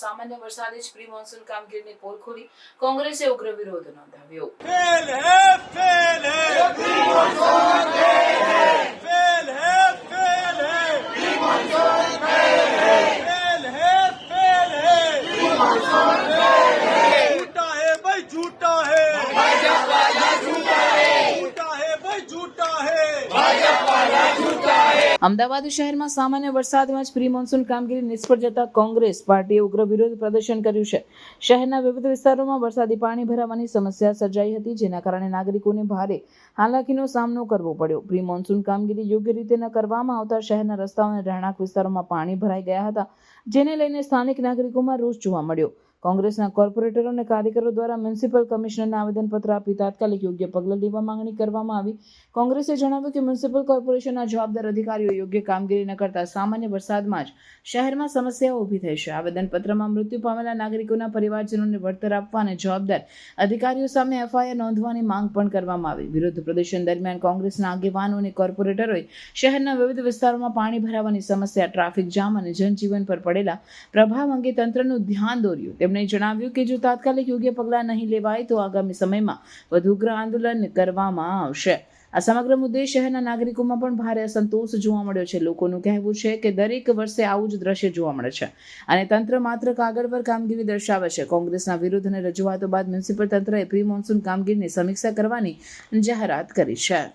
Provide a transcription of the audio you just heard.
સામાન્ય વરસાદે જ પ્રી મોન્સૂન કામગીરીની પોલ ખોલી કોંગ્રેસે ઉગ્ર વિરોધ નોંધાવ્યો. અમદાવાદ શહેરમાં સામાન્ય વરસાદમાં જ પ્રી મોન્સૂન કામગીરી નિષ્ફળ જતા કોંગ્રેસ પાર્ટીએ ઉગ્ર વિરોધ પ્રદર્શન કર્યું છે. શહેરના વિવિધ વિસ્તારોમાં વરસાદી પાણી ભરાવાની સમસ્યા સર્જાઈ હતી, જેના કારણે નાગરિકોને ભારે હાલાકીનો સામનો કરવો પડ્યો. પ્રી મોન્સૂન કામગીરી યોગ્ય રીતે ન કરવામાં આવતા શહેરના રસ્તાઓ અને રહેણાંક વિસ્તારોમાં પાણી ભરાઈ ગયા હતા, જેને લઈને સ્થાનિક નાગરિકોમાં રોષ જોવા મળ્યો. કોંગ્રેસના કોર્પોરેટરો અને કાર્યકરો દ્વારા મ્યુનિસિપલ કમિશનરને આવેદનપત્ર આપી તાત્કાલિક યોગ્ય પગલાં લેવા માંગણી કરવામાં આવી. કોંગ્રેસે જણાવ્યું કે મ્યુનિસિપલ કોર્પોરેશનના જવાબદાર અધિકારીઓ યોગ્ય કામગીરી ન કરતા સામાન્ય વરસાદમાં જ શહેરમાં સમસ્યાઓ ઊભી થઈ છે. આવેદનપત્રમાં મૃત્યુ પામેલા નાગરિકોના પરિવારજનોને વળતર આપવા અને જવાબદાર અધિકારીઓ સામે એફઆઈઆર નોંધવાની માંગ પણ કરવામાં આવી. વિરોધ પ્રદર્શન દરમિયાન કોંગ્રેસના આગેવાનો અને કોર્પોરેટરોએ શહેરના વિવિધ વિસ્તારોમાં પાણી ભરાવાની સમસ્યા, ટ્રાફિક જામ અને જનજીવન પર પડેલા પ્રભાવ અંગે તંત્રનું ધ્યાન દોર્યું. તેમણે જણાવ્યું કે જો તાત્કાલિક યોગ્ય પગલાં નહીં લેવાય તો આગામી સમયમાં વધુ ઉગ્ર આંદોલન કરવામાં આવશે. આ સમગ્ર મુદ્દે શહેરના નાગરિકોમાં પણ ભારે અસંતોષ જોવા મળ્યો છે. લોકોનું કહેવું છે કે દરેક વર્ષે આવું જ દ્રશ્ય જોવા મળે છે અને તંત્ર માત્ર કાગળ પર કામગીરી દર્શાવે છે. કોંગ્રેસના વિરોધ અને રજૂઆતો બાદ મ્યુનિસિપલ તંત્રએ પ્રી મોન્સૂન કામગીરીની સમીક્ષા કરવાની જાહેરાત કરી છે.